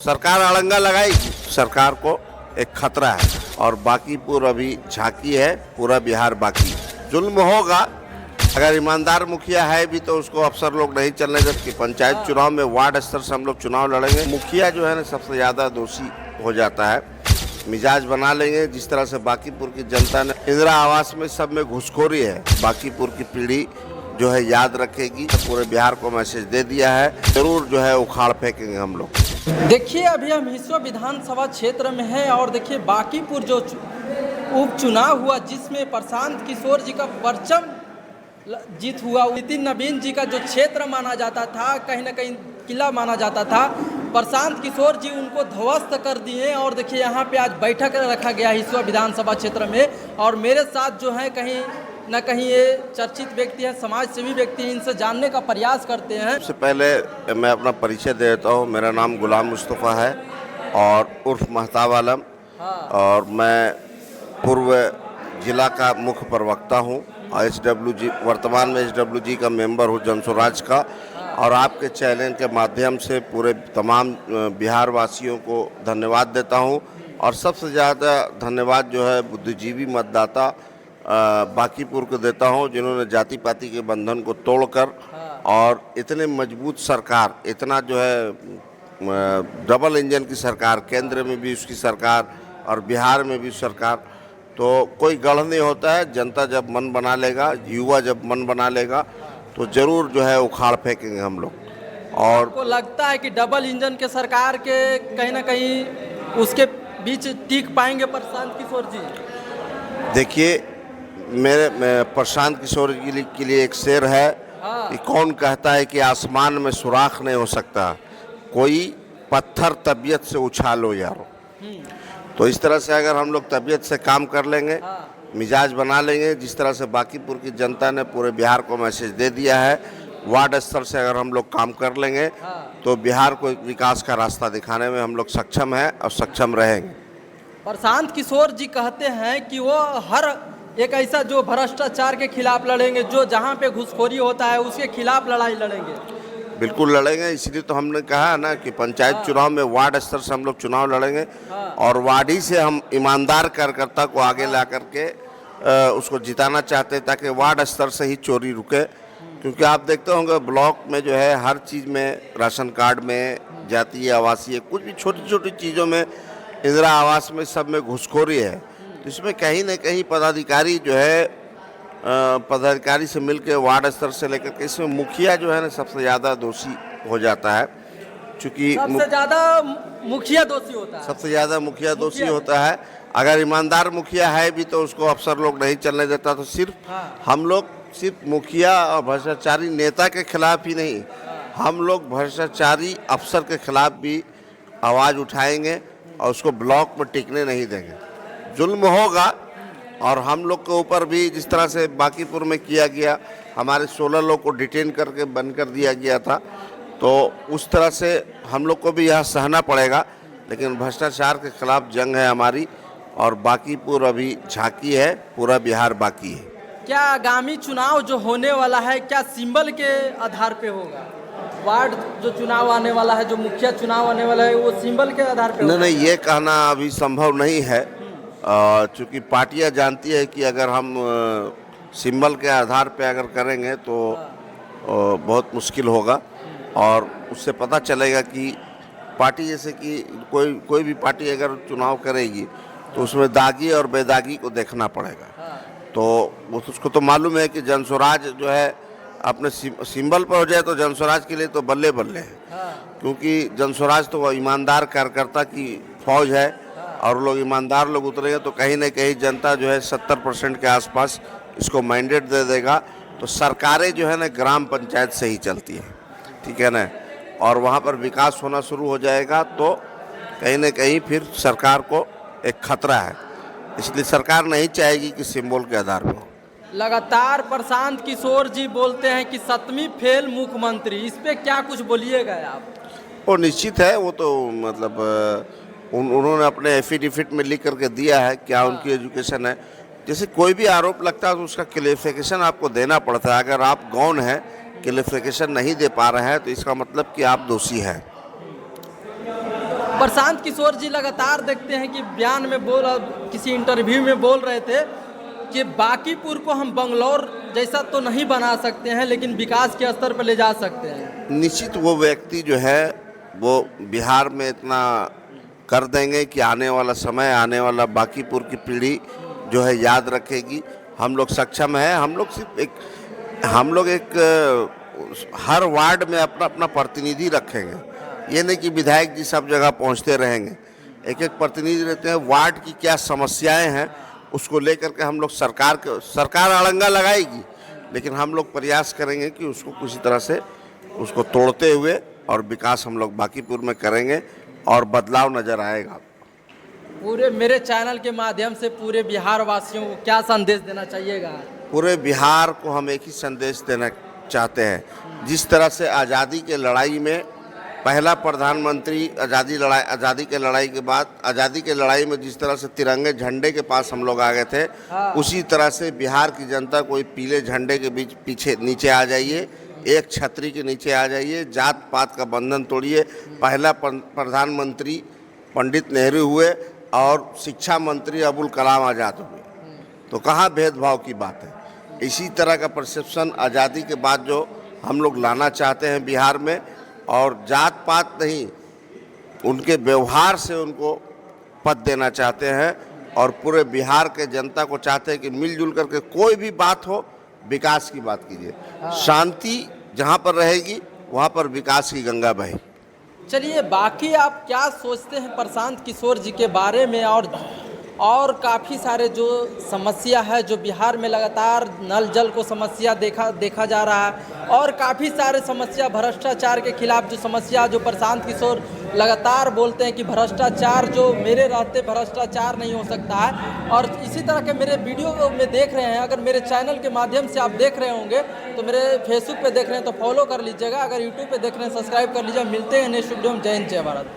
सरकार अड़ंगा लगाएगी, सरकार को एक खतरा है और बाकीपुर अभी झांकी है, पूरा बिहार बाकी। जुल्म होगा, अगर ईमानदार मुखिया है भी तो उसको अफसर लोग नहीं चलने देते। पंचायत चुनाव में वार्ड स्तर से हम लोग चुनाव लड़ेंगे, मुखिया जो है ना सबसे ज़्यादा दोषी हो जाता है। मिजाज बना लेंगे जिस तरह से बाकीपुर की जनता ने इंदिरा आवास में सब में घुसखोरी है, बाकीपुर की पीढ़ी जो है याद रखेगी। पूरे बिहार को मैसेज दे दिया है, जरूर जो है उखाड़ फेंकेंगे हम लोग। देखिए अभी हम हिस्सा विधानसभा क्षेत्र में हैं और देखिए बाकीपुर जो उपचुनाव हुआ जिसमें प्रशांत किशोर जी का परचम जीत हुआ। नितिन नवीन जी का जो क्षेत्र माना जाता था, कहीं ना कहीं किला माना जाता था, प्रशांत किशोर जी उनको ध्वस्त कर दिए। और देखिए यहाँ पे आज बैठक रखा गया हिस्सा विधानसभा क्षेत्र में और मेरे साथ जो है कहीं न कहीं ये चर्चित व्यक्ति है, समाज सेवी व्यक्ति है, इनसे जानने का प्रयास करते हैं। सबसे पहले मैं अपना परिचय दे देता हूँ। मेरा नाम गुलाम मुस्तफ़ा है और उर्फ महताब आलम, और मैं पूर्व जिला का मुख्य प्रवक्ता हूँ। HWG वर्तमान में HWG का मेंबर हूँ जनस्वराज का, और आपके चैनल के माध्यम से पूरे तमाम बिहार वासियों को धन्यवाद देता हूँ। और सबसे ज़्यादा धन्यवाद जो है बुद्धिजीवी मतदाता बाकीपुर को देता हूं, जिन्होंने जाति पाति के बंधन को तोड़कर और इतने मजबूत सरकार, इतना जो है डबल इंजन की सरकार, केंद्र में भी उसकी सरकार और बिहार में भी सरकार, तो कोई गढ़ नहीं होता है। जनता जब मन बना लेगा, युवा जब मन बना लेगा तो जरूर जो है उखाड़ फेंकेंगे हम लोग। और आपको लगता है कि डबल इंजन के सरकार के कहीं ना कहीं उसके बीच टिक पाएंगे प्रशांत किशोर जी? देखिए, मेरे प्रशांत किशोर जी के लिए एक शेर है कि कौन कहता है कि आसमान में सुराख नहीं हो सकता, कोई पत्थर तबीयत से उछालो यारो। तो इस तरह से अगर हम लोग तबीयत से काम कर लेंगे, मिजाज बना लेंगे जिस तरह से बाकीपुर की जनता ने पूरे बिहार को मैसेज दे दिया है, वार्ड स्तर से अगर हम लोग काम कर लेंगे तो बिहार को एक विकास का रास्ता दिखाने में हम लोग सक्षम हैं और सक्षम रहेंगे। प्रशांत किशोर जी कहते हैं कि वो हर एक ऐसा जो भ्रष्टाचार के खिलाफ लड़ेंगे, जो जहाँ पे घुसखोरी होता है उसके खिलाफ लड़ाई लड़ेंगे। बिल्कुल लड़ेंगे, इसलिए तो हमने कहा ना कि पंचायत चुनाव में वार्ड स्तर से हम लोग चुनाव लड़ेंगे और वार्ड ही से हम ईमानदार कार्यकर्ता को आगे ला करके उसको जिताना चाहते हैं, ताकि वार्ड स्तर से ही चोरी रुके। क्योंकि आप देखते होंगे ब्लॉक में जो है हर चीज़ में, राशन कार्ड में, जातीय आवासीय, कुछ भी छोटी छोटी चीज़ों में, इंदिरा आवास में, सब में घुसखोरी है। तो इसमें कहीं न कहीं पदाधिकारी जो है पदाधिकारी से मिलकर वार्ड स्तर से लेकर के इसमें मुखिया जो है ना सबसे ज़्यादा दोषी हो जाता है। चूँकि सबसे ज़्यादा मुखिया दोषी होता है, सबसे ज़्यादा मुखिया दोषी होता है। अगर ईमानदार मुखिया है भी तो उसको अफसर लोग नहीं चलने देता। तो सिर्फ हम लोग सिर्फ मुखिया और भ्रष्टाचारी नेता के खिलाफ ही नहीं, हम लोग भ्रष्टाचारी अफसर के खिलाफ भी आवाज़ उठाएंगे और उसको ब्लॉक में टिकने नहीं देंगे। जुल्म होगा, और हम लोग के ऊपर भी जिस तरह से बाकीपुर में किया गया, हमारे 16 लोग को डिटेन करके बंद कर दिया गया था, तो उस तरह से हम लोग को भी यह सहना पड़ेगा। लेकिन भ्रष्टाचार के खिलाफ जंग है हमारी, और बाकीपुर अभी झांकी है, पूरा बिहार बाकी है। क्या आगामी चुनाव जो होने वाला है क्या सिंबल के आधार पे होगा? वार्ड जो चुनाव आने वाला है, जो मुखिया चुनाव आने वाला है, वो सिंबल के आधार पे? नहीं, ये कहना अभी संभव नहीं है, चूँकि पार्टियां जानती है कि अगर हम सिंबल के आधार पे अगर करेंगे तो बहुत मुश्किल होगा। और उससे पता चलेगा कि पार्टी, जैसे कि कोई भी पार्टी अगर चुनाव करेगी तो उसमें दागी और बेदागी को देखना पड़ेगा। तो उसको तो मालूम है कि जनस्वराज जो है अपने सिंबल पर हो जाए तो जनस्वराज के लिए तो बल्ले बल्ले है, क्योंकि जनस्वराज तो वह ईमानदार कार्यकर्ता की फौज है और लोग ईमानदार लोग उतरेंगे तो कहीं ना कहीं जनता जो है 70% के आसपास इसको मैंडेट दे देगा। तो सरकारें जो है ना ग्राम पंचायत से ही चलती है, ठीक है ना, और वहाँ पर विकास होना शुरू हो जाएगा तो कहीं ना कहीं फिर सरकार को एक खतरा है। इसलिए सरकार नहीं चाहेगी कि सिंबल के आधार पर हो। लगातार प्रशांत किशोर जी बोलते हैं कि 7वीं फेल मुख्यमंत्री, इस पे क्या कुछ बोलिएगा आप? वो निश्चित है, वो तो मतलब उन्होंने अपने एफिडेविट में लिख करके दिया है क्या उनकी एजुकेशन है। जैसे कोई भी आरोप लगता है तो उसका क्लेरिफिकेशन आपको देना पड़ता है। अगर आप गौण हैं, क्लेरिफिकेशन नहीं दे पा रहे हैं, तो इसका मतलब कि आप दोषी हैं। प्रशांत किशोर जी लगातार देखते हैं कि बयान में किसी इंटरव्यू में बोल रहे थे कि बांकीपुर को हम बंगलौर जैसा तो नहीं बना सकते हैं, लेकिन विकास के स्तर पर ले जा सकते हैं। निश्चित वो व्यक्ति जो है वो बिहार में इतना कर देंगे कि आने वाला समय, आने वाला बांकीपुर की पीढ़ी जो है याद रखेगी। हम लोग सक्षम हैं। हम लोग एक हर वार्ड में अपना अपना प्रतिनिधि रखेंगे। ये नहीं कि विधायक जी सब जगह पहुंचते रहेंगे। एक एक प्रतिनिधि रहते हैं। वार्ड की क्या समस्याएं हैं उसको लेकर के हम लोग सरकार अड़ंगा लगाएगी, लेकिन हम लोग प्रयास करेंगे कि उसको किसी तरह से उसको तोड़ते हुए और विकास हम लोग बांकीपुर में करेंगे और बदलाव नज़र आएगा। पूरे मेरे चैनल के माध्यम से पूरे बिहार वासियों को क्या संदेश देना चाहिएगा? पूरे बिहार को हम एक ही संदेश देना चाहते हैं। जिस तरह से आज़ादी के लड़ाई में पहला प्रधानमंत्री आज़ादी के लड़ाई के बाद आज़ादी के लड़ाई में जिस तरह से तिरंगे झंडे के पास हम लोग आ गए थे, उसी तरह से बिहार की जनता कोई पीले झंडे के पीछे नीचे आ जाइए, एक छतरी के नीचे आ जाइए, जात पात का बंधन तोड़िए। पहला प्रधानमंत्री पंडित नेहरू हुए और शिक्षा मंत्री अबुल कलाम आज़ाद हुए, तो कहाँ भेदभाव की बात है। इसी तरह का परसेप्शन आज़ादी के बाद जो हम लोग लाना चाहते हैं बिहार में, और जात पात नहीं, उनके व्यवहार से उनको पद देना चाहते हैं। और पूरे बिहार के जनता को चाहते हैं कि मिलजुल करके कोई भी बात हो, विकास की बात कीजिए। शांति जहाँ पर रहेगी वहाँ पर विकास की गंगा बहेगी। चलिए, बाकी आप क्या सोचते हैं प्रशांत किशोर जी के बारे में? और काफ़ी सारे जो समस्या है जो बिहार में लगातार नल जल को समस्या देखा जा रहा है, और काफ़ी सारे समस्या भ्रष्टाचार के खिलाफ जो समस्या जो प्रशांत किशोर लगातार बोलते हैं कि भ्रष्टाचार जो मेरे रहते भ्रष्टाचार नहीं हो सकता है। और इसी तरह के मेरे वीडियो में देख रहे हैं, अगर मेरे चैनल के माध्यम से आप देख रहे होंगे तो मेरे फेसबुक पे देख रहे हैं तो फॉलो कर लीजिएगा, अगर यूट्यूब पे देख रहे हैं सब्सक्राइब कर लीजिएगा। मिलते हैं नेक्स्ट वीडियो में। जय हिंद, जय भारत।